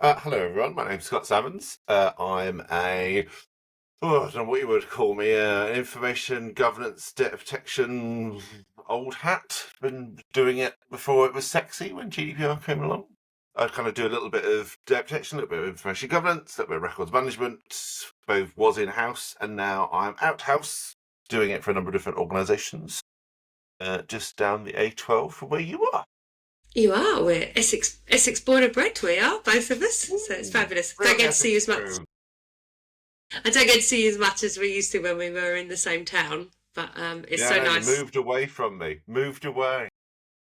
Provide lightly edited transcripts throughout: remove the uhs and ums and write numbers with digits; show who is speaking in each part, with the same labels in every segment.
Speaker 1: Hello everyone, my name's Scott Sammons. I'm I don't know what you would call me, information governance, data protection, old hat. Been doing it before it was sexy when GDPR came along. I kind of do a little bit of data protection, a little bit of information governance, a little bit of records management. Both was in-house and now I'm out-house, doing it for a number of different organisations, just down the A12 from where you are.
Speaker 2: You are. We're Essex born and bred. We are, both of us. So it's fabulous. Don't get to see you as much. I don't get to see you as much as we used to when we were in the same town. But it's so nice.
Speaker 1: You moved away from me. Moved away.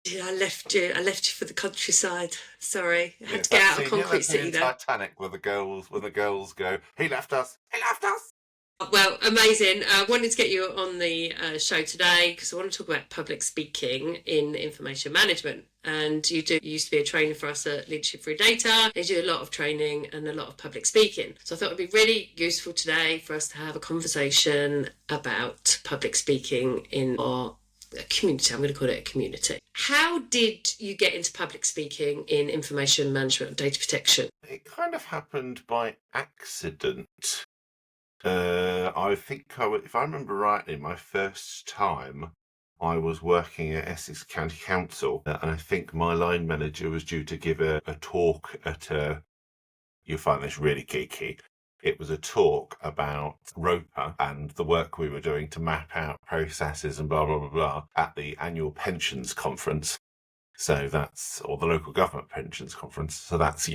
Speaker 2: Yeah, I left you. I left you for the countryside. Sorry, I had to get out of concrete city though.
Speaker 1: Titanic, where the girls go. He left us. He left us.
Speaker 2: Well, amazing. I wanted to get you on the show today because I want to talk about public speaking in information management. And you used to be a trainer for us at Leadership Through Data. You do a lot of training and a lot of public speaking. So I thought it'd be really useful today for us to have a conversation about public speaking in our community. I'm going to call it a community. How did you get into public speaking in information management and data protection?
Speaker 1: It kind of happened by accident. I think, if I remember rightly, my first time I was working at Essex County Council, and I think my line manager was due to give a talk at you'll find this really geeky. It was a talk about ROPA and the work we were doing to map out processes and blah, blah, blah, blah at the annual pensions conference. So or the local government pensions conference. So that's,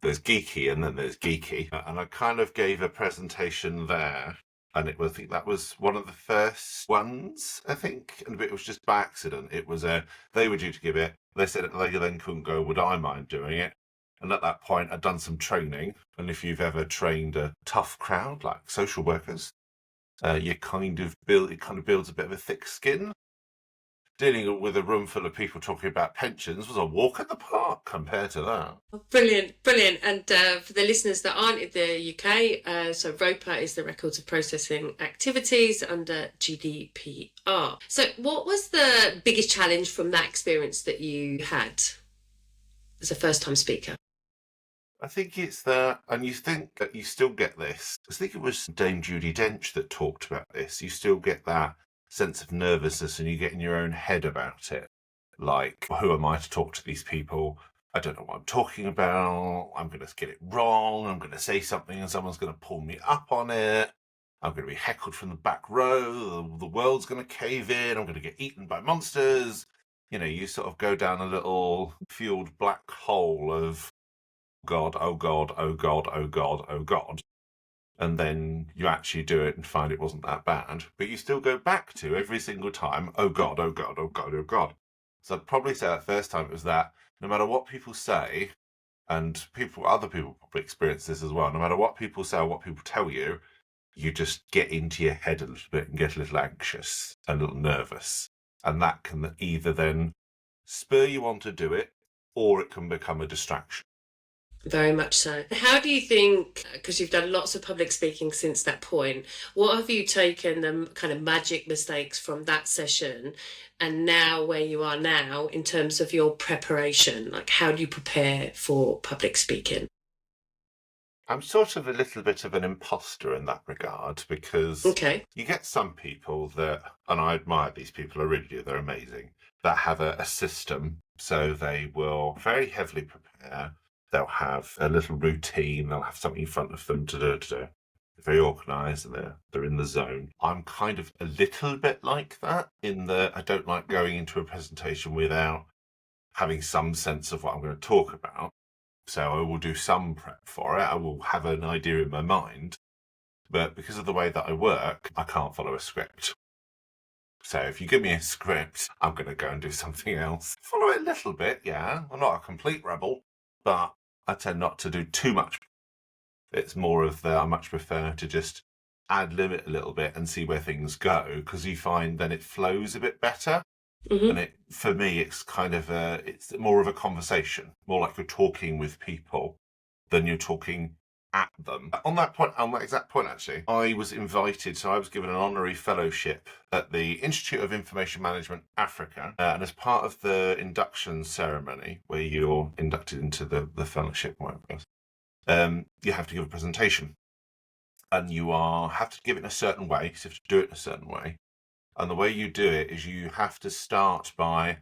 Speaker 1: there's geeky and then there's geeky. And I kind of gave a presentation there. And I think that was one of the first ones, I think. And it was just by accident. It was they were due to give it. They said they then couldn't go, would I mind doing it? And at that point, I'd done some training. And if you've ever trained a tough crowd like social workers, it kind of builds a bit of a thick skin. Dealing with a room full of people talking about pensions was a walk in the park compared to that.
Speaker 2: Brilliant, brilliant. And for the listeners that aren't in the UK, so ROPA is the Records of Processing Activities under GDPR. So what was the biggest challenge from that experience that you had as a first-time speaker?
Speaker 1: I think it's that, and you think that you still get this. I think it was Dame Judi Dench that talked about this. You still get that sense of nervousness and you get in your own head about it. Like, who am I to talk to these people? I don't know what I'm talking about. I'm going to get it wrong. I'm going to say something and someone's going to pull me up on it. I'm going to be heckled from the back row. The world's going to cave in. I'm going to get eaten by monsters. You sort of go down a little fueled black hole of God, oh God, oh God, oh God, oh God. And then you actually do it and find it wasn't that bad. But you still go back to every single time, oh God, oh God, oh God, oh God. So I'd probably say that first time it was that no matter what people say, and other people probably experience this as well, no matter what people say or what people tell you, you just get into your head a little bit and get a little anxious and a little nervous. And that can either then spur you on to do it, or it can become a distraction.
Speaker 2: Very much so. How do you think, because you've done lots of public speaking since that point, what have you taken the kind of magic mistakes from that session and now where you are now in terms of your preparation? Like, how do you prepare for public speaking?
Speaker 1: I'm sort of a little bit of an imposter in that regard because you get some people that, and I admire these people, I really do, they're amazing, that have a system. So they will very heavily prepare. They'll have a little routine. They'll have something in front of them to do. They're very organised and they're in the zone. I'm kind of a little bit like that in that I don't like going into a presentation without having some sense of what I'm going to talk about. So I will do some prep for it. I will have an idea in my mind. But because of the way that I work, I can't follow a script. So if you give me a script, I'm going to go and do something else. Follow it a little bit, yeah. I'm not a complete rebel. But I tend not to do too much. It's more of I much prefer to just ad-lib it a little bit and see where things go, because you find then it flows a bit better. Mm-hmm. And for me, it's kind of it's more of a conversation, more like you're talking with people than you're talking at them. On that exact point, actually, I was invited, so I was given an honorary fellowship at the Institute of Information Management Africa, and as part of the induction ceremony, where you're inducted into the fellowship, you have to give a presentation, and you have to give it in a certain way, so you have to do it in a certain way. And the way you do it is you have to start by,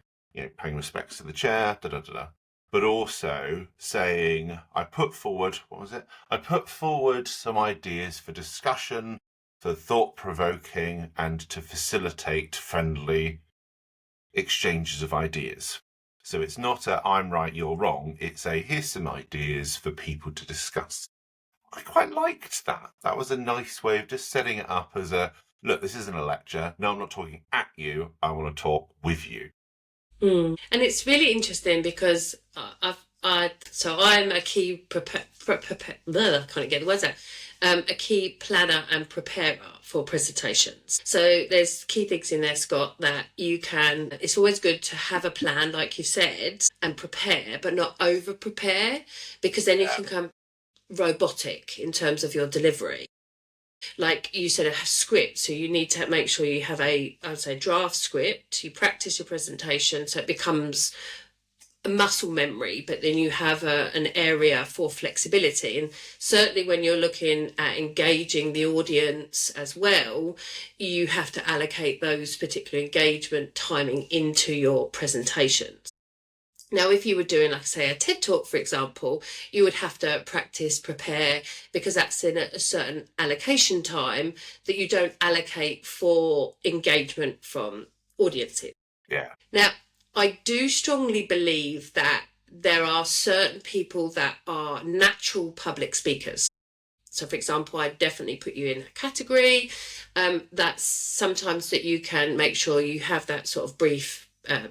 Speaker 1: paying respects to the chair, but also saying, I put forward some ideas for discussion, for thought-provoking, and to facilitate friendly exchanges of ideas. So it's not a I'm right, you're wrong. It's a here's some ideas for people to discuss. I quite liked that. That was a nice way of just setting it up as a, look, this isn't a lecture. No, I'm not talking at you. I want to talk with you.
Speaker 2: And it's really interesting because I'm a key I can't get the words out. A key planner and preparer for presentations. So there's key things in there, Scott, that it's always good to have a plan, like you said, and prepare, but not over prepare, because then you can come robotic in terms of your delivery. Like you said, a script, so you need to make sure you have I would say draft script. You practice your presentation so it becomes a muscle memory, but then you have an area for flexibility. And certainly when you're looking at engaging the audience as well, you have to allocate those particular engagement timing into your presentations. Now, if you were doing, like I say, a TED Talk, for example, you would have to practice, prepare, because that's in a certain allocation time that you don't allocate for engagement from audiences.
Speaker 1: Yeah.
Speaker 2: Now, I do strongly believe that there are certain people that are natural public speakers. So, for example, I'd definitely put you in a category. That's sometimes that you can make sure you have that sort of brief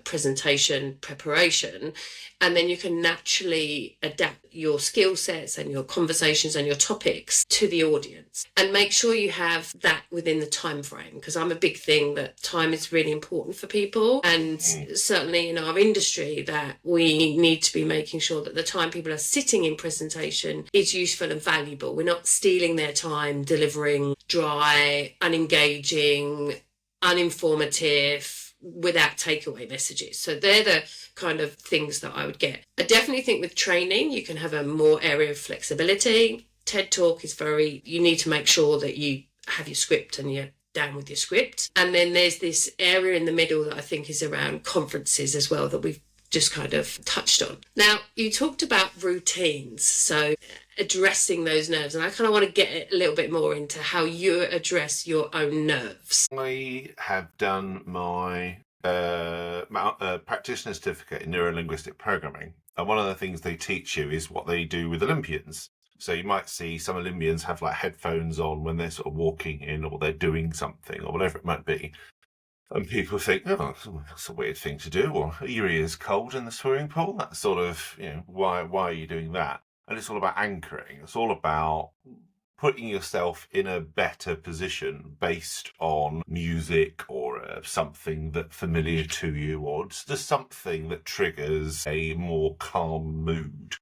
Speaker 2: presentation preparation, and then you can naturally adapt your skill sets and your conversations and your topics to the audience, and make sure you have that within the time frame, because I'm a big thing that time is really important for people, and certainly in our industry that we need to be making sure that the time people are sitting in presentation is useful and valuable. We're not stealing their time delivering dry, unengaging, uninformative, without takeaway messages. So they're the kind of things that I would get. I definitely think with training, you can have a more area of flexibility. TED Talk is you need to make sure that you have your script and you're down with your script. And then there's this area in the middle that I think is around conferences as well, that we've just kind of touched on. Now, you talked about routines, so addressing those nerves, and I kind of want to get a little bit more into how you address your own nerves.
Speaker 1: I have done my practitioner certificate in neuro-linguistic programming, and one of the things they teach you is what they do with Olympians. So you might see some Olympians have like headphones on when they're sort of walking in, or they're doing something, or whatever it might be. And people think, oh, that's a weird thing to do, or are your ears cold in the swimming pool? That's sort of, why are you doing that? And it's all about anchoring. It's all about putting yourself in a better position based on music or something that's familiar to you, or just something that triggers a more calm mood.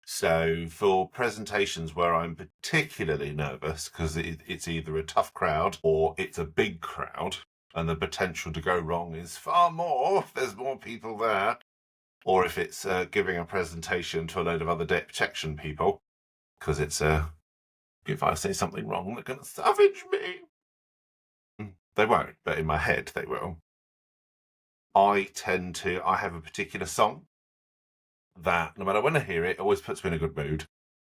Speaker 1: So for presentations where I'm particularly nervous, because it's either a tough crowd or it's a big crowd, and the potential to go wrong is far more if there's more people there, or if it's giving a presentation to a load of other data protection people, because it's if I say something wrong, they're going to savage me. They won't, but in my head they will. I have a particular song that, no matter when I hear it, always puts me in a good mood.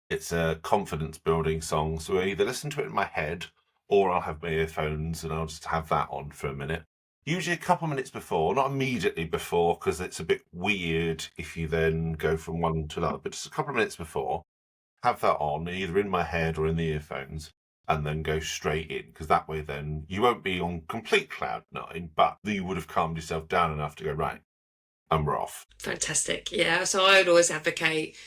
Speaker 1: It's a confidence-building song, so I either listen to it in my head, or I'll have my earphones and I'll just have that on for a minute. Usually a couple of minutes before, not immediately before, because it's a bit weird if you then go from one to another, but just a couple of minutes before, have that on, either in my head or in the earphones, and then go straight in, because that way then you won't be on complete cloud nine, but you would have calmed yourself down enough to go, right, and we're off.
Speaker 2: Fantastic. Yeah, so I would always advocate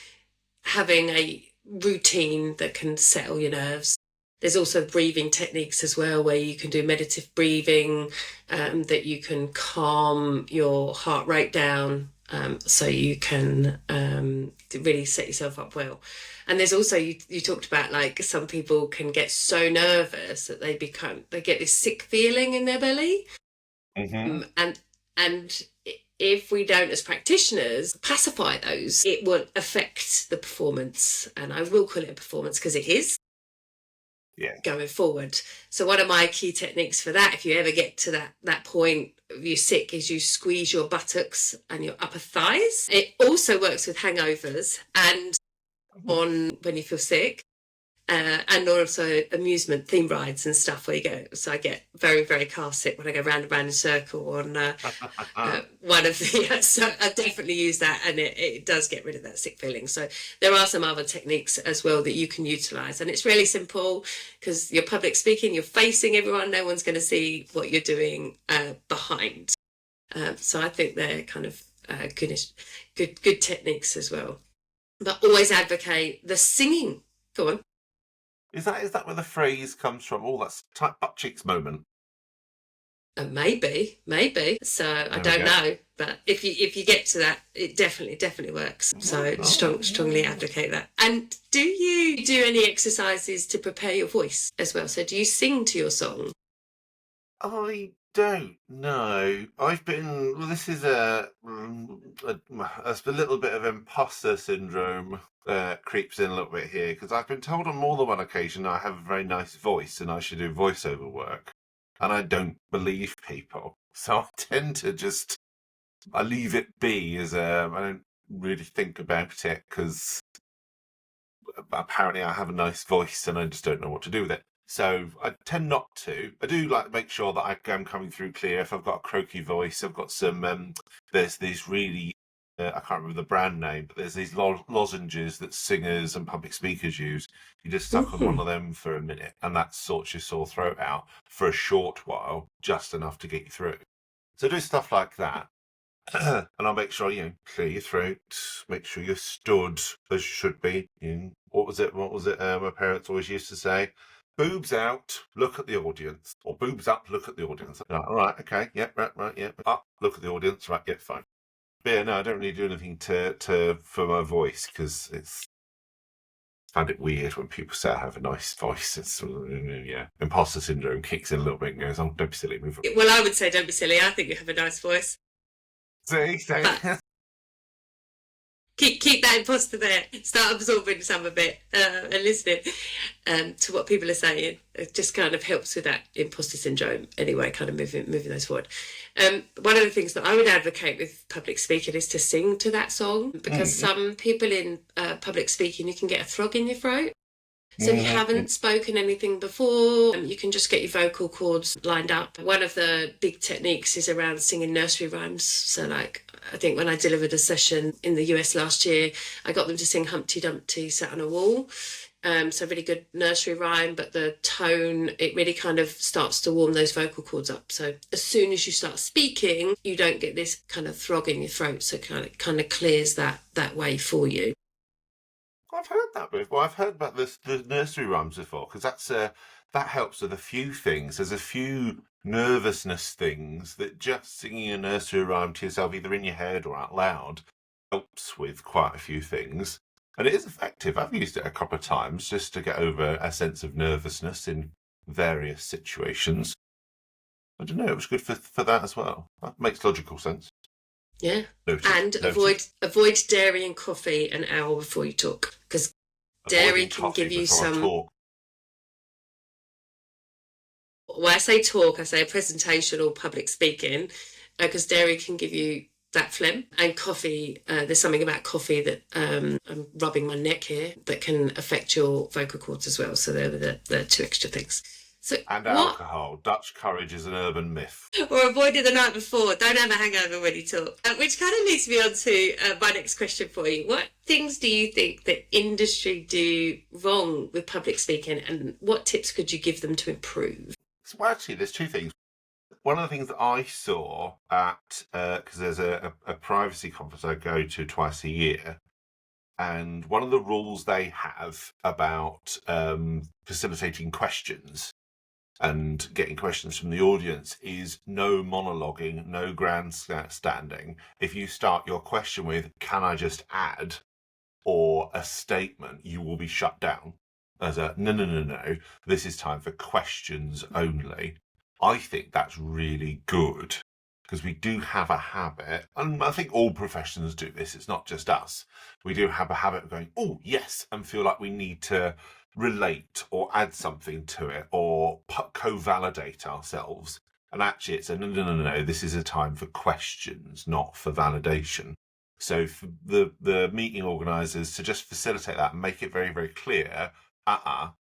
Speaker 2: having a routine that can settle your nerves. There's also breathing techniques as well, where you can do meditative breathing, that you can calm your heart rate down, so you can really set yourself up well. And there's also, you talked about, like, some people can get so nervous that they get this sick feeling in their belly.
Speaker 1: Mm-hmm.
Speaker 2: And if we don't, as practitioners, pacify those, it will affect the performance. And I will call it a performance because it is.
Speaker 1: Yeah.
Speaker 2: Going forward. So one of my key techniques for that, if you ever get to that point of you sick, is you squeeze your buttocks and your upper thighs. It also works with hangovers and on when you feel sick. And also amusement theme rides and stuff where you go. So I get very, very car sick when I go round and round in a circle on one of the. So I definitely use that, and it does get rid of that sick feeling. So there are some other techniques as well that you can utilise, and it's really simple because you're public speaking, you're facing everyone, no one's going to see what you're doing behind. So I think they're kind of good techniques as well. But always advocate the singing. Go on.
Speaker 1: Is that where the phrase comes from? Oh, that's tight butt cheeks moment.
Speaker 2: Maybe. So I don't know, but if you get to that, it definitely works. So strongly advocate that. And do you do any exercises to prepare your voice as well? So do you sing to your song?
Speaker 1: I don't know. This is a little bit of imposter syndrome creeps in a little bit here, because I've been told on more than one occasion I have a very nice voice and I should do voiceover work, and I don't believe people. So I tend to I leave it be I don't really think about it, because apparently I have a nice voice and I just don't know what to do with it. So I tend not to. I do like to make sure that I'm coming through clear. If I've got a croaky voice, I've got some, there's these really, I can't remember the brand name, but there's these lozenges that singers and public speakers use. You just suck on one of them for a minute and that sorts your sore throat out for a short while, just enough to get you through. So do stuff like that. And I'll make sure, clear your throat, make sure you're stood as you should be. What was it my parents always used to say? Boobs out, look at the audience. Or boobs up, look at the audience. Like, all right, okay, yeah, right, yeah. Up, look at the audience, right, yeah, fine. But yeah, no, I don't really do anything for my voice, because I find it weird when people say I have a nice voice. It's imposter syndrome kicks in a little bit and goes, oh, don't be silly, move on.
Speaker 2: Well, I would say don't be silly. I think you have a nice voice.
Speaker 1: See?
Speaker 2: Keep that imposter there. Start absorbing some of it and listening to what people are saying. It just kind of helps with that imposter syndrome anyway, kind of moving those forward. One of the things that I would advocate with public speaking is to sing to that song, because some people in public speaking, you can get a throb in your throat. So if you haven't spoken anything before, you can just get your vocal cords lined up. One of the big techniques is around singing nursery rhymes. So I think when I delivered a session in the US last year, I got them to sing Humpty Dumpty Sat on a Wall. So really good nursery rhyme, but the tone, it really kind of starts to warm those vocal cords up. So as soon as you start speaking, you don't get this kind of throb in your throat. So kind of clears that way for you.
Speaker 1: I've heard that before. I've heard about the nursery rhymes before, because that helps with a few things. There's a few nervousness things that just singing a nursery rhyme to yourself, either in your head or out loud, helps with quite a few things. And it is effective. I've used it a couple of times just to get over a sense of nervousness in various situations. I don't know, it was good for that as well. That makes logical sense.
Speaker 2: Yeah. Noted. Avoid dairy and coffee an hour before you talk, because dairy can give you some. When I say talk, I say a presentation or public speaking, because dairy can give you that phlegm. And coffee, there's something about coffee that I'm rubbing my neck here that can affect your vocal cords as well. So they're the two extra things. So
Speaker 1: alcohol. Dutch courage is an urban myth.
Speaker 2: Or avoid it the night before. Don't have a hangover when you talk. Which kind of leads me on to my next question for you. What things do you think that industry do wrong with public speaking, and what tips could you give them to improve?
Speaker 1: Well, actually, there's two things. One of the things that I saw at, because there's a privacy conference I go to twice a year, and one of the rules they have about facilitating questions and getting questions from the audience is no monologuing, no grandstanding. If you start your question with, can I just add, or a statement, you will be shut down as a, no, this is time for questions only. I think that's really good, because we do have a habit, and I think all professions do this, it's not just us. We do have a habit of going, oh, yes, and feel like we need to relate or add something to it or co-validate ourselves. And actually, it's no, this is a time for questions, not for validation. So for the meeting organisers to just facilitate that and make it very, very clear,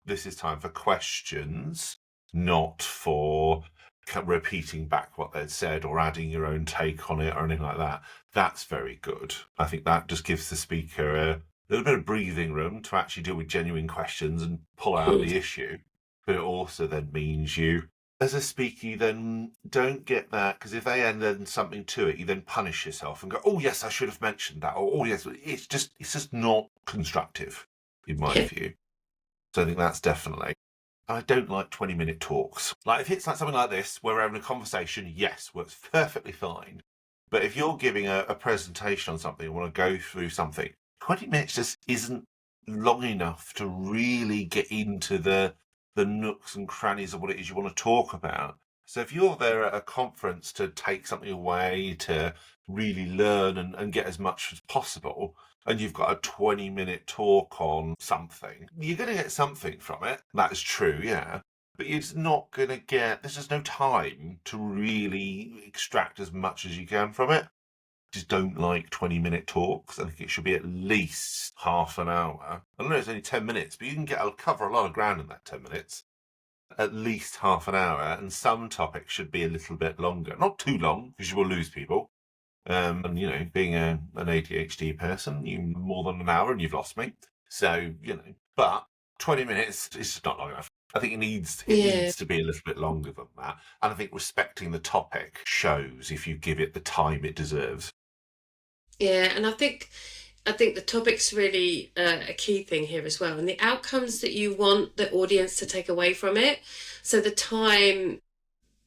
Speaker 1: this is time for questions, not for repeating back what they'd said or adding your own take on it or anything like that. That's very good. I think that just gives the speaker a little bit of breathing room to actually deal with genuine questions and pull out the issue. But it also then means you, as a speaker, you then don't get that, because if they add something to it, you then punish yourself and go, oh, yes, I should have mentioned that. Or, oh, yes, it's just not constructive, in my view. So I think that's definitely. I don't like 20-minute talks. Like, if it's like something like this, where we're having a conversation, yes, works perfectly fine. But if you're giving a presentation on something, you want to go through something, 20 minutes just isn't long enough to really get into the nooks and crannies of what it is you want to talk about. So if you're there at a conference to take something away, to really learn and get as much as possible, and you've got a 20-minute talk on something, you're going to get something from it. That is true, yeah. But you're not going to get, there's just no time to really extract as much as you can from it. Just don't like 20-minute talks. I think it should be at least half an hour. I know it's only 10 minutes, but you can cover a lot of ground in that 10 minutes. At least half an hour, and some topics should be a little bit longer. Not too long, because you will lose people. And, being an ADHD person, you more than an hour and you've lost me. So, but 20 minutes is just not long enough. I think it needs to be a little bit longer than that. And I think respecting the topic shows if you give it the time it deserves.
Speaker 2: Yeah, and I think the topic's really a key thing here as well, and the outcomes that you want the audience to take away from it. So the time,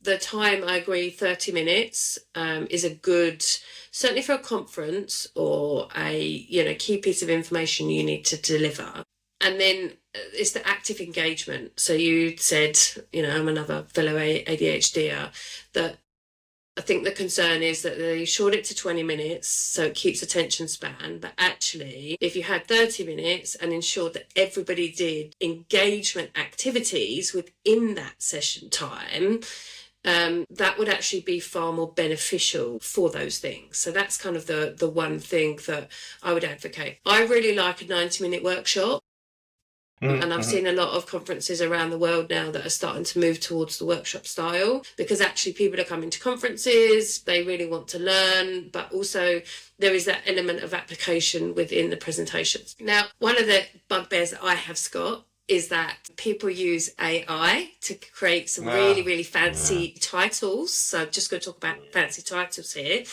Speaker 2: I agree, 30 minutes is a good, certainly for a conference or a key piece of information you need to deliver. And then it's the active engagement. So you said, I'm another fellow ADHDer, that I think the concern is that they short it to 20 minutes, so it keeps attention span. But actually, if you had 30 minutes and ensured that everybody did engagement activities within that session time, that would actually be far more beneficial for those things. So that's kind of the one thing that I would advocate. I really like a 90-minute workshop. And I've seen a lot of conferences around the world now that are starting to move towards the workshop style, because actually people are coming to conferences, they really want to learn, but also there is that element of application within the presentations. Now, one of the bugbears that I have, Scott, is that people use AI to create some really, really fancy titles. So I'm just going to talk about fancy titles here.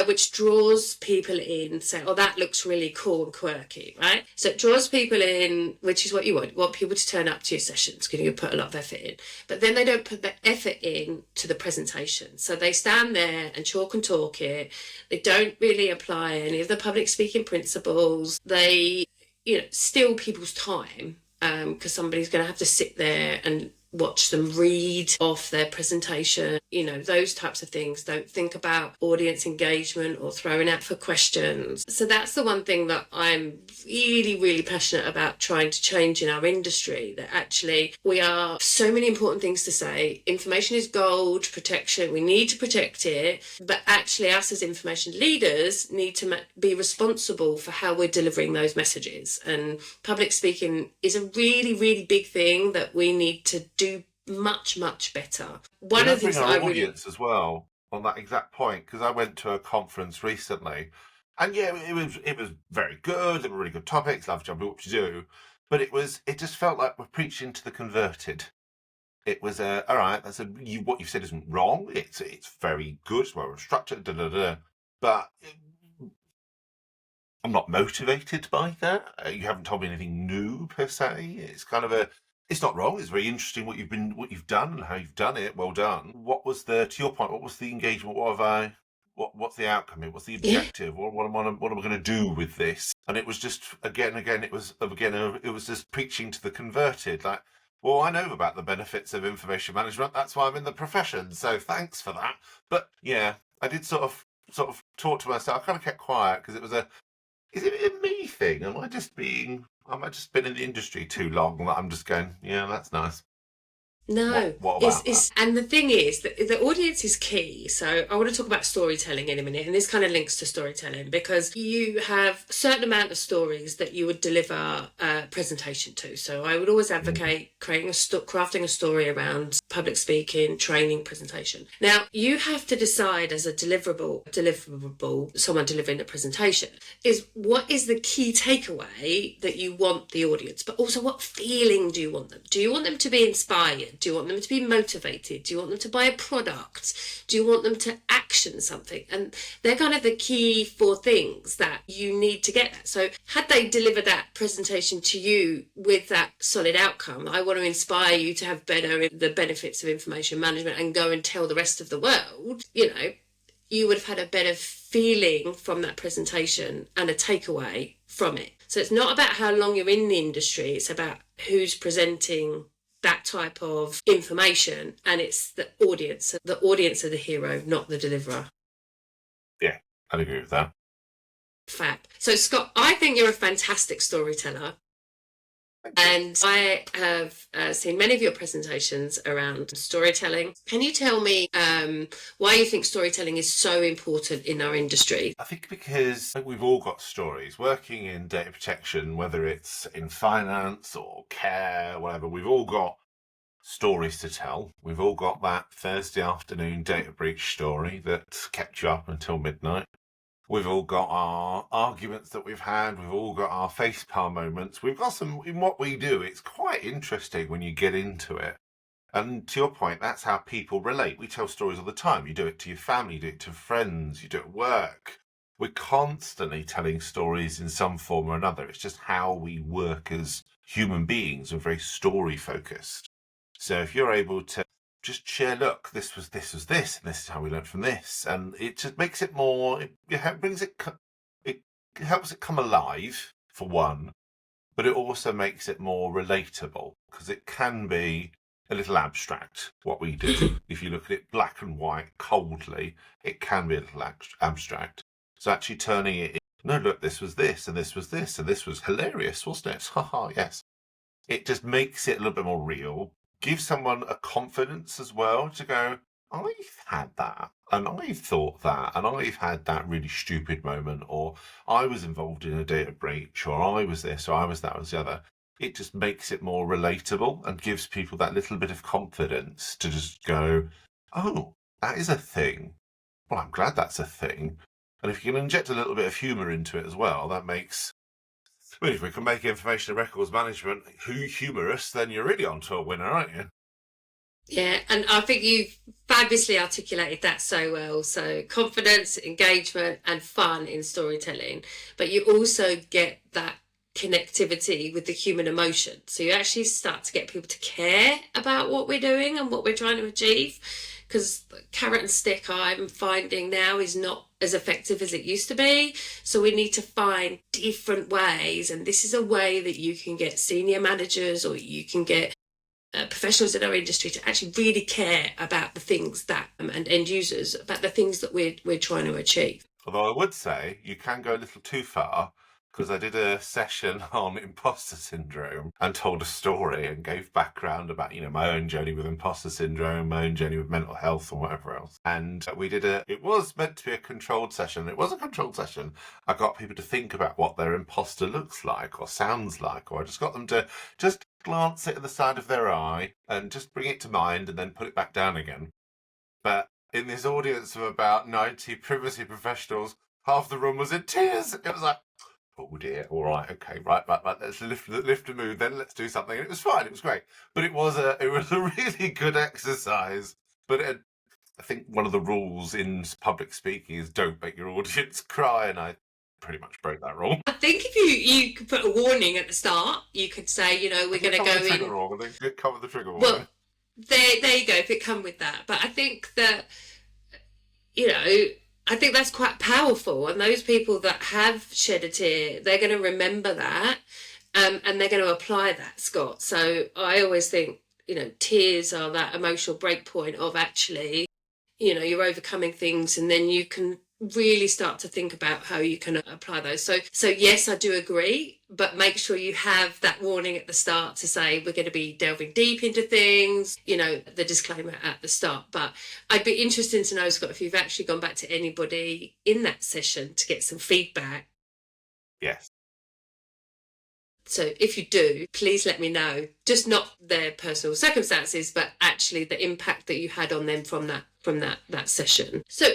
Speaker 2: Which draws people in, say, oh, that looks really cool and quirky, right? So it draws people in, which is what you want. You want people to turn up to your sessions because you put a lot of effort in. But then they don't put the effort in to the presentation. So they stand there and chalk and talk it. They don't really apply any of the public speaking principles. They, steal people's time because somebody's going to have to sit there and watch them read off their presentation, those types of things. Don't think about audience engagement or throwing out for questions. So that's the one thing that I'm really, really passionate about trying to change in our industry, that actually we are so many important things to say. Information is gold, protection, we need to protect it, but actually us as information leaders need to be responsible for how we're delivering those messages. And public speaking is a really, really big thing that we need to do much, much better. One of the things
Speaker 1: our audience as well on that exact point, because I went to a conference recently, and it was very good. There were really good topics. Love jumping what you do, but it just felt like we're preaching to the converted. It was all right. What you've said isn't wrong. It's very good. It's well structured. But I'm not motivated by that. You haven't told me anything new per se. It's kind of it's not wrong. It's very interesting what you've done and how you've done it. Well done. What was to your point? What was the engagement? What's the outcome? What's the objective? Yeah. What am I going to do with this? And it was just again. It was just preaching to the converted. Like, well, I know about the benefits of information management. That's why I'm in the profession. So thanks for that. But yeah, I did sort of talk to myself. I kind of kept quiet because it was is it a me thing? Am I just been in the industry too long that I'm just going, yeah, that's nice.
Speaker 2: No,
Speaker 1: what about
Speaker 2: it's and the thing is that the audience is key. So I want to talk about storytelling in a minute, and this kind of links to storytelling because you have a certain amount of stories that you would deliver a presentation to. So I would always advocate crafting a story around public speaking, training, presentation. Now you have to decide as a deliverable, someone delivering a presentation, is what is the key takeaway that you want the audience, but also what feeling do you want them? Do you want them to be inspired? Do you want them to be motivated? Do you want them to buy a product? Do you want them to action something? And they're kind of the key 4 things that you need to get that. So had they delivered that presentation to you with that solid outcome, I want to inspire you to have the benefits of information management and go and tell the rest of the world, you would have had a better feeling from that presentation and a takeaway from it. So it's not about how long you're in the industry, it's about who's presenting that type of information, and it's the audience. The audience are the hero, not the deliverer.
Speaker 1: Yeah, I'd agree with that.
Speaker 2: Fab. So Scott, I think you're a fantastic storyteller. And I have seen many of your presentations around storytelling. Can you tell me why you think storytelling is so important in our industry?
Speaker 1: I think because we've all got stories. Working in data protection, whether it's in finance or care, whatever, we've all got stories to tell. We've all got that Thursday afternoon data breach story that kept you up until midnight. We've all got our arguments that we've had. We've all got our facepalm moments. We've got some in what we do. It's quite interesting when you get into it. And to your point, that's how people relate. We tell stories all the time. You do it to your family, you do it to friends, you do it at work. We're constantly telling stories in some form or another. It's just how we work as human beings. We're very story focused. So if you're able to just share, look, this was this, and this is how we learned from this, and it just makes it more. It helps it come alive for one, but it also makes it more relatable because it can be a little abstract what we do. If you look at it black and white, coldly, it can be a little abstract. So actually turning it, no, look, this was this, and this was this, and this was hilarious, wasn't it? Haha, yes. It just makes it a little bit more real. Give someone a confidence as well to go, I've had that, and I've thought that, and I've had that really stupid moment, or I was involved in a data breach, or I was this, or I was that, or the other. It just makes it more relatable and gives people that little bit of confidence to just go, oh, that is a thing. Well, I'm glad that's a thing. And if you can inject a little bit of humour into it as well, that makes... Well, if we can make information and records management humorous, then you're really on to a winner, aren't you?
Speaker 2: Yeah, and I think you've fabulously articulated that so well. So confidence, engagement, and fun in storytelling. But you also get that connectivity with the human emotion. So you actually start to get people to care about what we're doing and what we're trying to achieve. Because carrot and stick, I'm finding now, is not as effective as it used to be. So we need to find different ways. And this is a way that you can get senior managers or you can get professionals in our industry to actually really care about the things that, and end users, about the things that we're trying to achieve.
Speaker 1: Although I would say you can go a little too far, because I did a session on imposter syndrome and told a story and gave background about, my own journey with imposter syndrome, my own journey with mental health and whatever else. And it was meant to be a controlled session. It was a controlled session. I got people to think about what their imposter looks like or sounds like, or I just got them to just glance it at the side of their eye and just bring it to mind and then put it back down again. But in this audience of about 90 privacy professionals, half the room was in tears. It was like, oh dear, all right, okay, right, let's lift the mood, then let's do something. And it was fine, it was great. But it was a really good exercise. But I think one of the rules in public speaking is don't make your audience cry, and I pretty much broke that rule.
Speaker 2: I think if you could put a warning at the start, you could say, we're going to go in...
Speaker 1: Wrong, and then cover the trigger warning.
Speaker 2: Well, there you go, if it come with that. But I think that, I think that's quite powerful. And those people that have shed a tear, they're going to remember that and they're going to apply that, Scott. So I always think, tears are that emotional break point of actually, you're overcoming things, and then you can really start to think about how you can apply those. So yes, I do agree, but make sure you have that warning at the start to say we're going to be delving deep into things, the disclaimer at the start. But I'd be interested to know, Scott, if you've actually gone back to anybody in that session to get some feedback.
Speaker 1: Yes.
Speaker 2: So if you do, please let me know, just not their personal circumstances, but actually the impact that you had on them from that session. So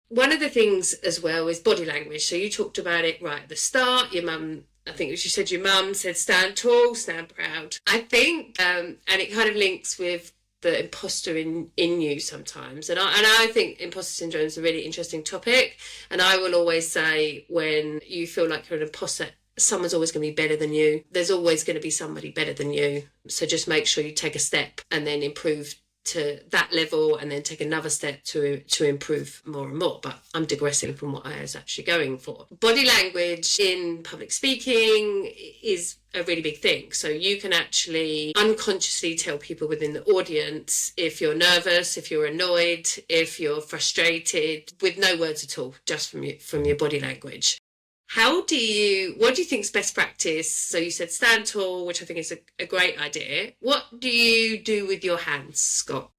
Speaker 2: one of the things as well is body language. So you talked about it right at the start. Your mum, I think you said your mum said stand tall, stand proud. I think, and it kind of links with the imposter in you sometimes. And I think imposter syndrome is a really interesting topic. And I will always say, when you feel like you're an imposter, someone's always going to be better than you. There's always going to be somebody better than you. So just make sure you take a step and then improve to that level, and then take another step to improve more and more. But I'm digressing from what I was actually going for. Body language in public speaking is a really big thing. So you can actually unconsciously tell people within the audience if you're nervous, if you're annoyed, if you're frustrated, with no words at all, just from your body language. What do you think is best practice? So you said stand tall, which I think is a great idea. What do you do with your hands, Scott?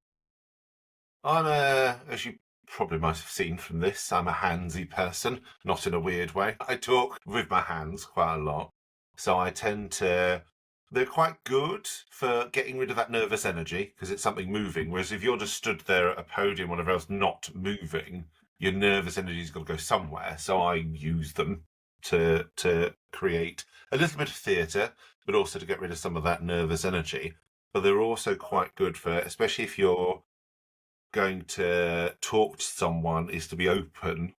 Speaker 1: As you probably might have seen from this, I'm a handsy person, not in a weird way. I talk with my hands quite a lot. So I tend to... They're quite good for getting rid of that nervous energy, because it's something moving. Whereas if you're just stood there at a podium, whatever else, not moving, your nervous energy's got to go somewhere. So I use them to create a little bit of theatre, but also to get rid of some of that nervous energy. But they're also quite good for, especially if you're going to talk to someone, is to be open.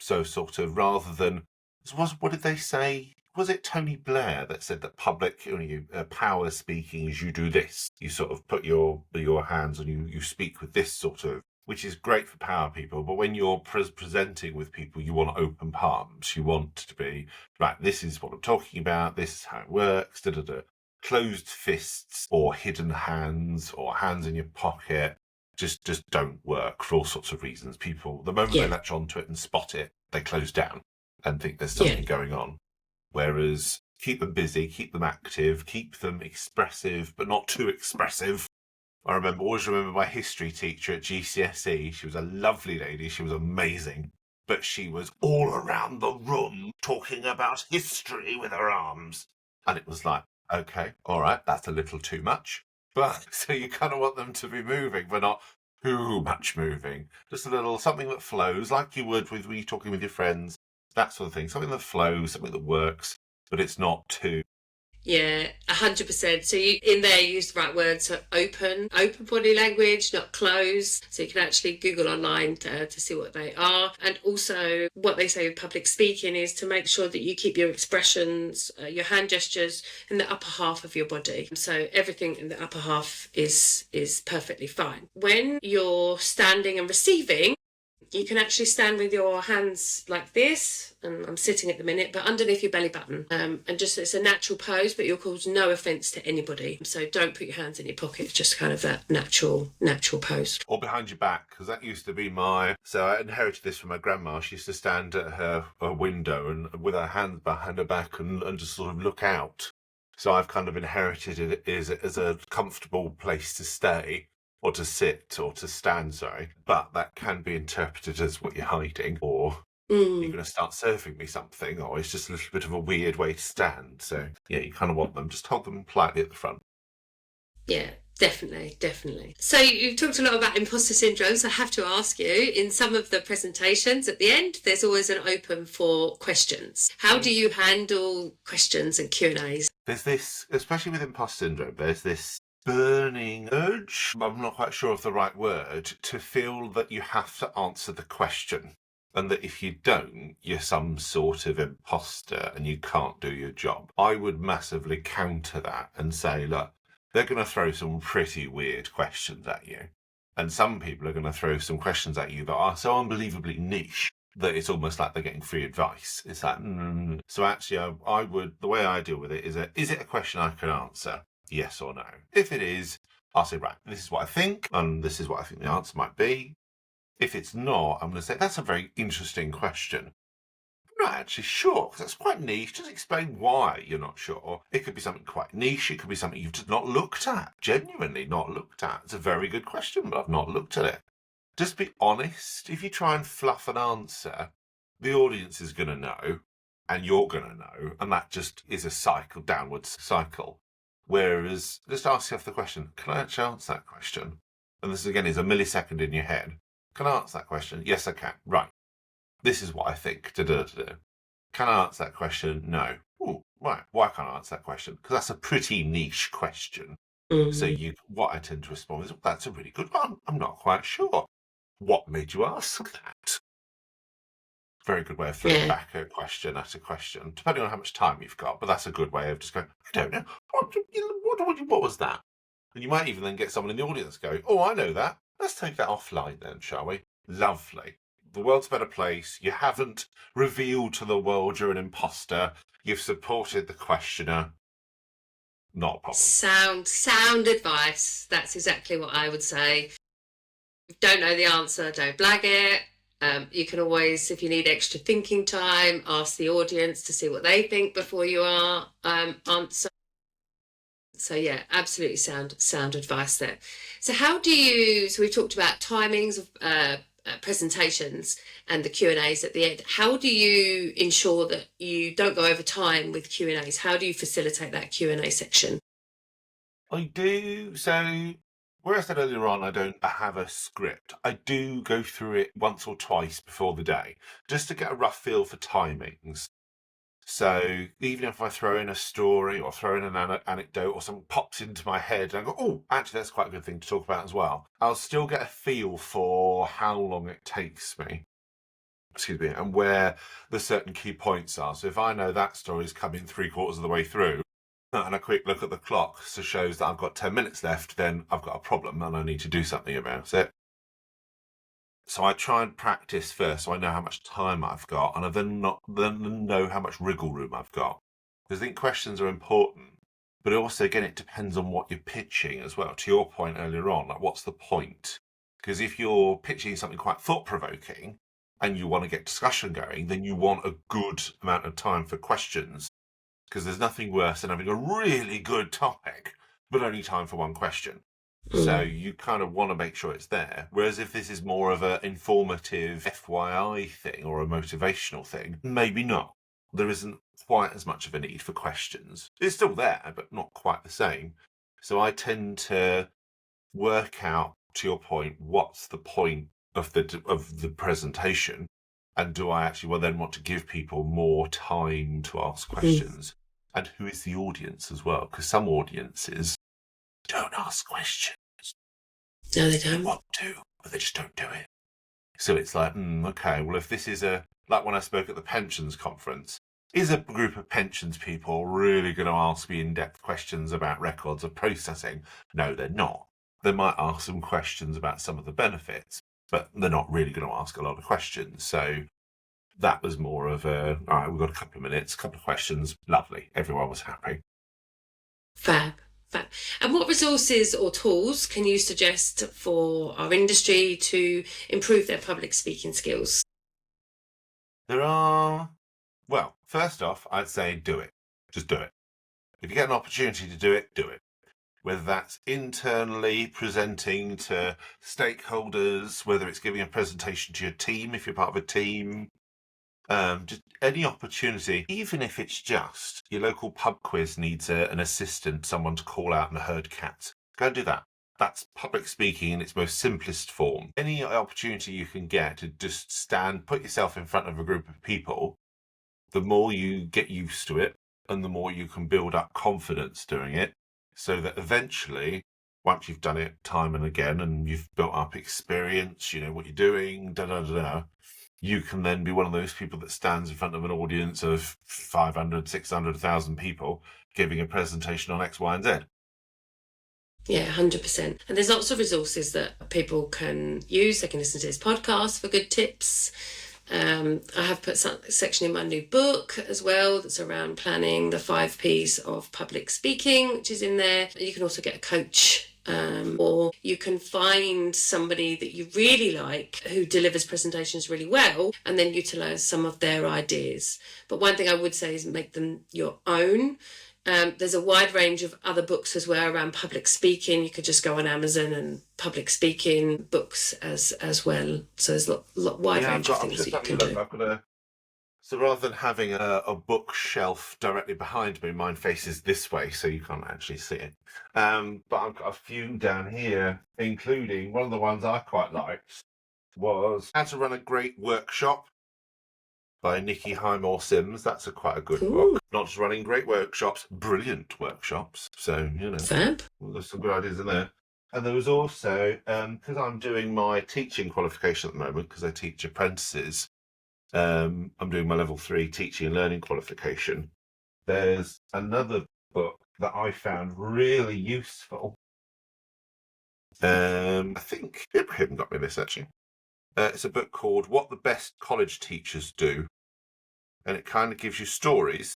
Speaker 1: So sort of, rather than, what did they say? Was it Tony Blair that said that public power speaking is you do this? You sort of put your hands and you speak with this sort of, which is great for power people. But when you're presenting with people, you want open palms. You want to be, right, this is what I'm talking about. This is how it works. Closed fists or hidden hands or hands in your pocket just don't work for all sorts of reasons. People, the moment they latch onto it and spot it, they close down and think there's something going on. Whereas keep them busy, keep them active, keep them expressive, but not too expressive. I always remember my history teacher at GCSE. She was a lovely lady. She was amazing. But she was all around the room talking about history with her arms. And it was like, okay, all right, that's a little too much. But so you kind of want them to be moving, but not too much moving. Just a little something that flows, like you would when you're talking with your friends, that sort of thing. Something that flows, something that works, but it's not too.
Speaker 2: Yeah, 100%. So you use the right word. So open body language, not close. So you can actually Google online to see what they are. And also what they say with public speaking is to make sure that you keep your expressions, your hand gestures in the upper half of your body. So everything in the upper half is perfectly fine. When you're standing and receiving, you can actually stand with your hands like this, and I'm sitting at the minute, but underneath your belly button. And just, it's a natural pose, but you'll cause no offence to anybody. So don't put your hands in your pockets, just kind of that natural pose.
Speaker 1: Or behind your back, because that used to be so I inherited this from my grandma. She used to stand at her window and with her hands behind her back and just sort of look out. So I've kind of inherited it as a comfortable place to stay. Or to sit, or to stand, sorry. But that can be interpreted as what you're hiding, or you're going to start serving me something, or it's just a little bit of a weird way to stand. So, yeah, you kind of want them. Just hold them politely at the front.
Speaker 2: Yeah, definitely. So you've talked a lot about imposter syndrome, so I have to ask you, in some of the presentations at the end, there's always an open for questions. How do you handle questions and Q&As?
Speaker 1: There's this, especially with imposter syndrome, there's this burning urge, I'm not quite sure of the right word, to feel that you have to answer the question, and that if you don't, you're some sort of imposter and you can't do your job. I would massively counter that and say, look, they're going to throw some pretty weird questions at you. And some people are going to throw some questions at you that are so unbelievably niche that it's almost like they're getting free advice. It's like, So actually, the way I deal with it is it a question I can answer? Yes or no. If it is, I'll say, right, this is what I think, and this is what I think the answer might be. If it's not, I'm going to say, that's a very interesting question. I'm not actually sure, because that's quite niche. Just explain why you're not sure. It could be something quite niche. It could be something you've just not looked at, genuinely not looked at. It's a very good question, but I've not looked at it. Just be honest. If you try and fluff an answer, the audience is going to know, and you're going to know, and that just is a cycle, downwards cycle. Whereas, just ask yourself the question, can I actually answer that question? And this, again, is a millisecond in your head. Can I answer that question? Yes, I can. Right. This is what I think. Da-da-da-da. Can I answer that question? No. Ooh, right. Why can't I answer that question? Because that's a pretty niche question. So what I tend to respond is, that's a really good one. I'm not quite sure. What made you ask that? Very good way of throwing back a question at a question, depending on how much time you've got. But that's a good way of just going, I don't know. What was that? And you might even then get someone in the audience go, oh, I know that. Let's take that offline then, shall we? Lovely. The world's a better place. You haven't revealed to the world you're an imposter. You've supported the questioner. Not a problem.
Speaker 2: Sound advice. That's exactly what I would say. If you don't know the answer, don't blag it. You can always, if you need extra thinking time, ask the audience to see what they think before you answer. So yeah, absolutely sound advice there. So so we've talked about timings of presentations and the Q&As at the end. How do you ensure that you don't go over time with Q&As? How do you facilitate that Q&A section?
Speaker 1: I do. So where I said earlier on, I don't have a script. I do go through it once or twice before the day, just to get a rough feel for timings. So even if I throw in a story or throw in an anecdote or something pops into my head and I go, oh, actually, that's quite a good thing to talk about as well, I'll still get a feel for how long it takes me. Excuse me, and where the certain key points are. So if I know that story is coming 3/4 of the way through, and a quick look at the clock shows that I've got 10 minutes left, then I've got a problem and I need to do something about it. So I try and practice first so I know how much time I've got, and I then know how much wriggle room I've got. Because I think questions are important, but also, again, it depends on what you're pitching as well. To your point earlier on, like, what's the point? Because if you're pitching something quite thought-provoking and you want to get discussion going, then you want a good amount of time for questions. Because there's nothing worse than having a really good topic, but only time for one question. So you kind of want to make sure it's there. Whereas if this is more of an informative FYI thing or a motivational thing, maybe not. There isn't quite as much of a need for questions. It's still there, but not quite the same. So I tend to work out, to your point, what's the point of the presentation, and do I actually then want to give people more time to ask questions, and who is the audience as well? Because some audiences don't ask questions.
Speaker 2: No, they don't.
Speaker 1: They want to, but they just don't do it. So it's like, okay, well, if this is like when I spoke at the pensions conference, is a group of pensions people really going to ask me in-depth questions about records of processing? No, they're not. They might ask some questions about some of the benefits, but they're not really going to ask a lot of questions. So that was more of all right, we've got a couple of minutes, a couple of questions. Lovely. Everyone was happy.
Speaker 2: Fab. And what resources or tools can you suggest for our industry to improve their public speaking skills?
Speaker 1: There are, well, first off, I'd say do it. Just do it. If you get an opportunity to do it, do it. Whether that's internally presenting to stakeholders, whether it's giving a presentation to your team if you're part of a team, just any opportunity, even if it's just your local pub quiz needs an assistant, someone to call out and a herd cat. Go and do that. That's public speaking in its most simplest form. Any opportunity you can get to just put yourself in front of a group of people, the more you get used to it and the more you can build up confidence doing it, so that eventually, once you've done it time and again and you've built up experience, you know what you're doing, you can then be one of those people that stands in front of an audience of 500, 600, 1,000 people giving a presentation on X, Y, and Z.
Speaker 2: Yeah, 100%. And there's lots of resources that people can use. They can listen to this podcast for good tips. I have put a section in my new book as well that's around planning the 5 Ps of public speaking, which is in there. You can also get a coach or you can find somebody that you really like who delivers presentations really well and then utilize some of their ideas. But one thing I would say is make them your own. There's a wide range of other books as well around public speaking. You could just go on Amazon and public speaking books as well. So there's a wide range of things that you can do.
Speaker 1: So rather than having a bookshelf directly behind me, mine faces this way, so you can't actually see it. But I've got a few down here, including one of the ones I quite liked was How to Run a Great Workshop by Nikki Highmore-Sims. That's quite a good book. Not just running great workshops, brilliant workshops. So,
Speaker 2: Fab.
Speaker 1: There's some good ideas in there. And there was also, because I'm doing my teaching qualification at the moment, because I teach apprentices, I'm doing my level 3 teaching and learning qualification. There's another book that I found really useful. I think Ibrahim got me this, actually. It's a book called What the Best College Teachers Do. And it kind of gives you stories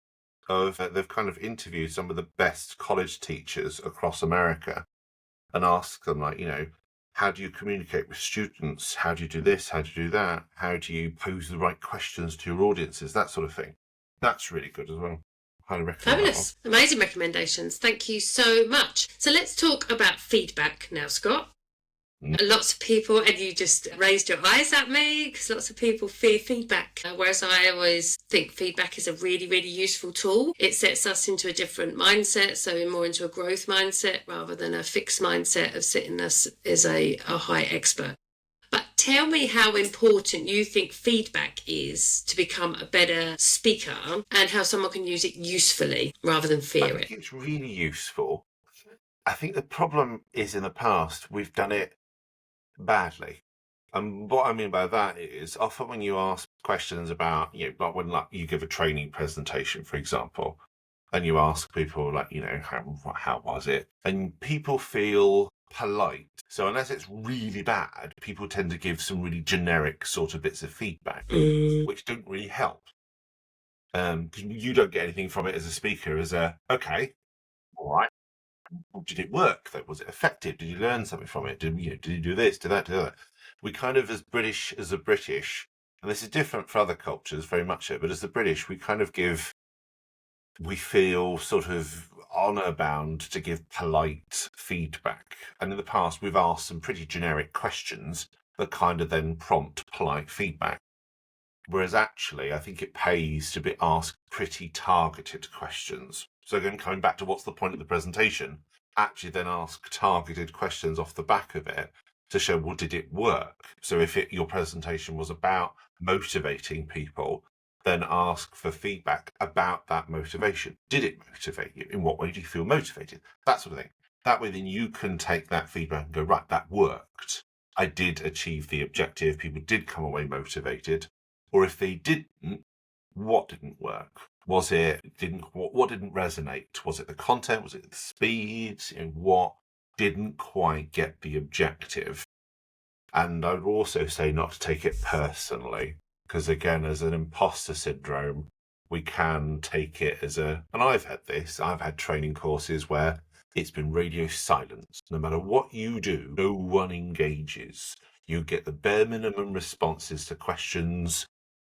Speaker 1: of, they've kind of interviewed some of the best college teachers across America and asked them, like, how do you communicate with students? How do you do this? How do you do that? How do you pose the right questions to your audiences? That sort of thing. That's really good as well. Highly recommend.
Speaker 2: Fabulous. Amazing recommendations. Thank you so much. So let's talk about feedback now, Scott. Lots of people, and you just raised your eyes at me, because lots of people fear feedback, whereas I always think feedback is a really, really useful tool. It sets us into a different mindset, so more into a growth mindset rather than a fixed mindset of sitting us as a high expert. But tell me how important you think feedback is to become a better speaker and how someone can use it usefully rather than fear it.
Speaker 1: I think it's really useful. I think the problem is in the past we've done it badly. And what I mean by that is often when you ask questions about, like when you give a training presentation, for example, and you ask people how was it? And people feel polite. So unless it's really bad, people tend to give some really generic sort of bits of feedback, which don't really help. Because you don't get anything from it as a speaker as okay, all right. Did it work though? Was it effective? Did you learn something from it? Did you do this, do that, do that? We kind of, as the British, and this is different for other cultures, very much so, but as the British, we kind of we feel sort of honour bound to give polite feedback. And in the past, we've asked some pretty generic questions that kind of then prompt polite feedback. Whereas actually, I think it pays to be asked pretty targeted questions. So again, coming back to what's the point of the presentation, actually then ask targeted questions off the back of it to show, well, did it work? So if your presentation was about motivating people, then ask for feedback about that motivation. Did it motivate you? In what way do you feel motivated? That sort of thing. That way then you can take that feedback and go, right, that worked. I did achieve the objective. People did come away motivated. Or if they didn't, what didn't work? What didn't resonate? Was it the content? Was it the speed? What didn't quite get the objective? And I would also say not to take it personally, because again, as an imposter syndrome, we can take it as and I've had training courses where it's been radio silence. No matter what you do, no one engages. You get the bare minimum responses to questions.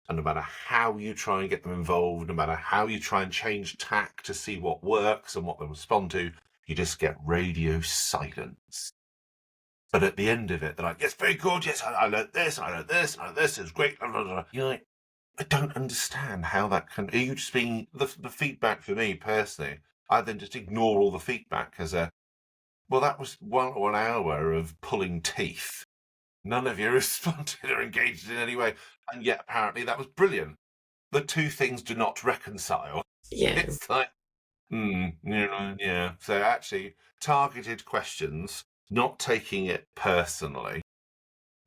Speaker 1: And no matter how you try and get them involved, no matter how you try and change tack to see what works and what they respond to, you just get radio silence. But at the end of it, they're like, yes, very good, yes, I learned this, and I learned this, and I learned this, it's great. You're like, I don't understand how that can... Are you just being... The feedback for me, personally, I then just ignore all the feedback as well, that was one hour of pulling teeth. None of you responded or engaged in any way. And yet, apparently, that was brilliant. The two things do not reconcile.
Speaker 2: Yeah.
Speaker 1: It's like, yeah. So actually, targeted questions, not taking it personally,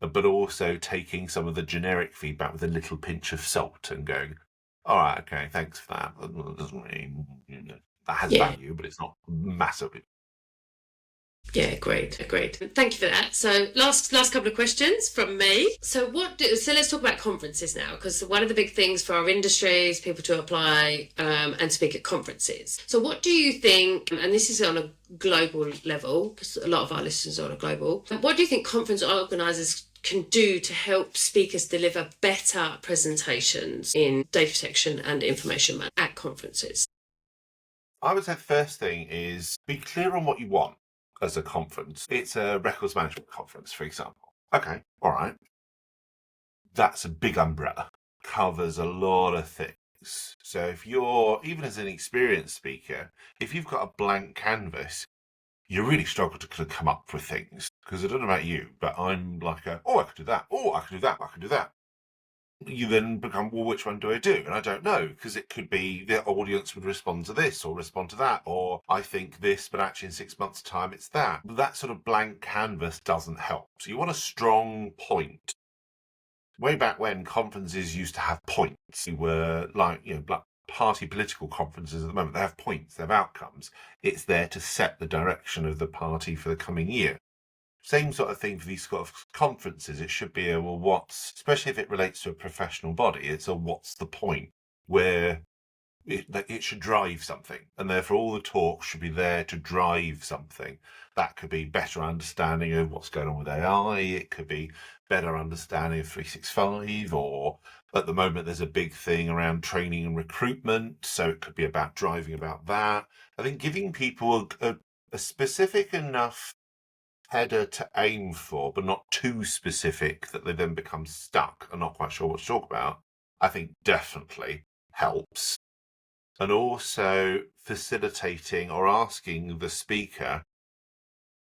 Speaker 1: but also taking some of the generic feedback with a little pinch of salt and going, all right, okay, thanks for that. That doesn't really, that has value, but it's not massively.
Speaker 2: Yeah, agreed. Thank you for that. So last couple of questions from me. So let's talk about conferences now, because one of the big things for our industry is people to apply and speak at conferences. So what do you think, and this is on a global level, because a lot of our listeners are on a global, what do you think conference organisers can do to help speakers deliver better presentations in data protection and information management at conferences?
Speaker 1: I would say the first thing is be clear on what you want as a conference. It's a records management conference, for example. Okay, all right. That's a big umbrella, covers a lot of things. So if you're, even as an experienced speaker, if you've got a blank canvas, you really struggle to kind of come up with things. Because I don't know about you, but I'm like, I could do that. Oh, I could do that. I could do that. You then become, well, which one do I do? And I don't know, because it could be the audience would respond to this or respond to that, or I think this, but actually in 6 months' time it's that. That sort of blank canvas doesn't help. So you want a strong point. Way back when, conferences used to have points. You were like, party political conferences at the moment, they have points, they have outcomes. It's there to set the direction of the party for the coming year. Same sort of thing for these sort of conferences. It should be especially if it relates to a professional body, it's what's the point, where it should drive something. And therefore all the talks should be there to drive something. That could be better understanding of what's going on with AI. It could be better understanding of 365, or at the moment there's a big thing around training and recruitment. So it could be about driving about that. I think giving people a specific enough header to aim for, but not too specific that they then become stuck and not quite sure what to talk about, I think definitely helps. And also facilitating or asking the speaker,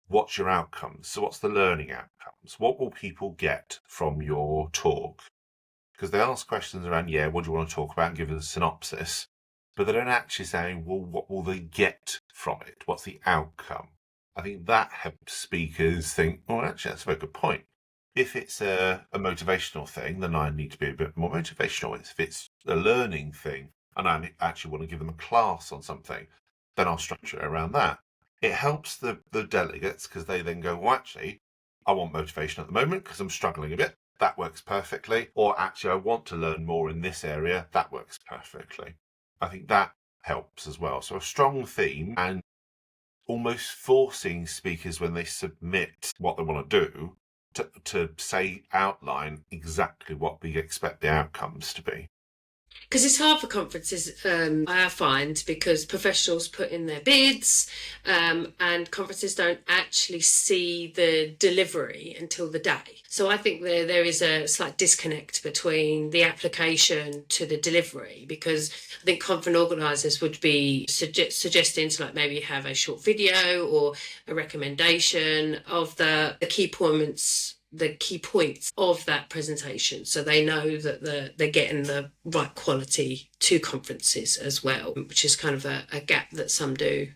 Speaker 1: what's your outcomes? So what's the learning outcomes? What will people get from your talk? Because they ask questions around, what do you want to talk about, and give us a synopsis, but they don't actually say, well, what will they get from it? What's the outcome? I think that helps speakers think, actually, that's a very good point. If it's a motivational thing, then I need to be a bit more motivational. If it's a learning thing, and I actually want to give them a class on something, then I'll structure it around that. It helps the delegates, because they then go, actually, I want motivation at the moment because I'm struggling a bit. That works perfectly. Or actually, I want to learn more in this area. That works perfectly. I think that helps as well. So a strong theme, and almost forcing speakers when they submit what they want to do to outline exactly what we expect the outcomes to be.
Speaker 2: Because it's hard for conferences, I find, because professionals put in their bids and conferences don't actually see the delivery until the day. So I think there is a slight disconnect between the application to the delivery, because I think conference organisers would be suggesting to maybe have a short video or a recommendation of the key points of that presentation, so they know that they're getting the right quality to conferences as well, which is kind of a gap that some do,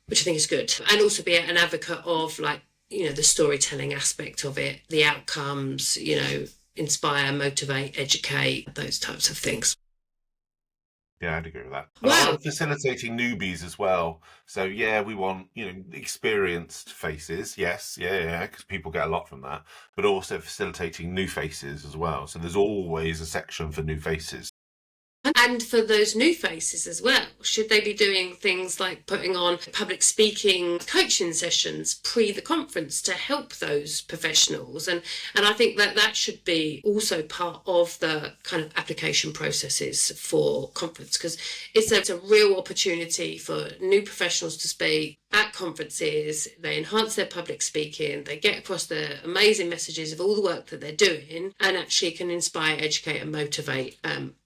Speaker 2: which I think is good. And also be an advocate of the storytelling aspect of it, the outcomes, inspire, motivate, educate, those types of things.
Speaker 1: Yeah, I'd agree with that. Wow. And facilitating newbies as well. So we want, experienced faces. Yes, because people get a lot from that. But also facilitating new faces as well. So there's always a section for new faces.
Speaker 2: And for those new faces as well, should they be doing things like putting on public speaking coaching sessions pre the conference to help those professionals? And I think that should be also part of the kind of application processes for conference, because it's a real opportunity for new professionals to speak at conferences. They enhance their public speaking, they get across the amazing messages of all the work that they're doing, and actually can inspire, educate and motivate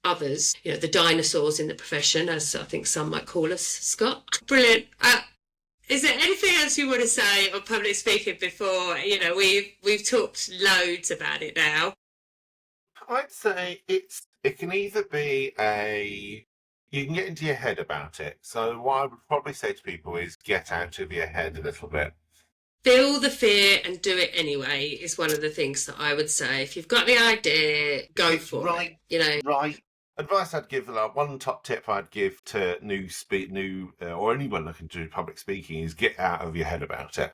Speaker 2: others, the dinosaurs in the profession, as I think some might call us, Scott. Brilliant. Is there anything else you want to say on public speaking before, we've talked loads about it now?
Speaker 1: I'd say it can either be you can get into your head about it. So what I would probably say to people is get out of your head a little bit.
Speaker 2: Feel the fear and do it anyway is one of the things that I would say. If you've got the idea, go for it.
Speaker 1: Right. advice I'd give, like one top tip I'd give to or anyone looking to do public speaking is get out of your head about it.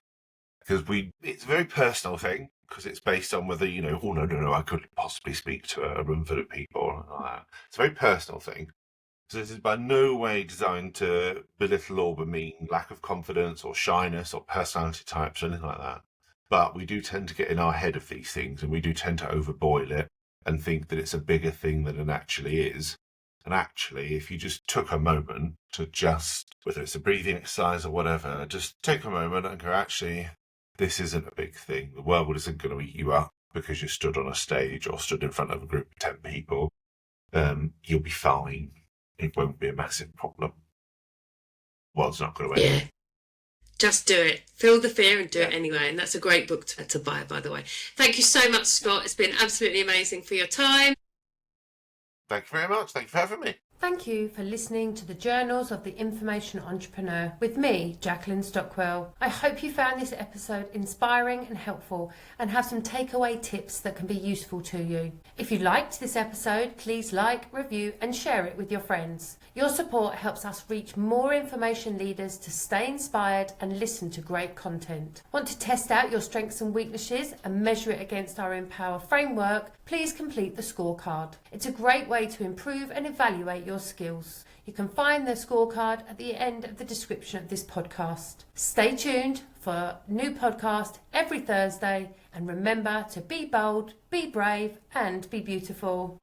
Speaker 1: Because it's a very personal thing, because it's based on whether, oh, no, I couldn't possibly speak to a room full of people or like that. It's a very personal thing. So this is by no way designed to belittle or bemean lack of confidence or shyness or personality types or anything like that. But we do tend to get in our head of these things, and we do tend to overboil it and think that it's a bigger thing than it actually is. And actually, if you just took a moment to just, whether it's a breathing exercise or whatever, just take a moment and go, actually, this isn't a big thing. The world isn't going to eat you up because you stood on a stage or stood in front of a group of 10 people. You'll be fine. It won't be a massive problem. World's not going to end.
Speaker 2: Yeah. Just do it. Feel the fear and do it anyway. And that's a great book to buy, by the way. Thank you so much, Scott. It's been absolutely amazing for your time.
Speaker 1: Thank you very much. Thank you for having me.
Speaker 3: Thank you for listening to the Journals of the Information Entrepreneur with me, Jacqueline Stockwell. I hope you found this episode inspiring and helpful and have some takeaway tips that can be useful to you. If you liked this episode, please like, review and share it with your friends. Your support helps us reach more information leaders to stay inspired and listen to great content. Want to test out your strengths and weaknesses and measure it against our Empower framework? Please complete the scorecard. It's a great way to improve and evaluate your skills. You can find the scorecard at the end of the description of this podcast. Stay tuned for a new podcast every Thursday, and remember to be bold, be brave and be beautiful.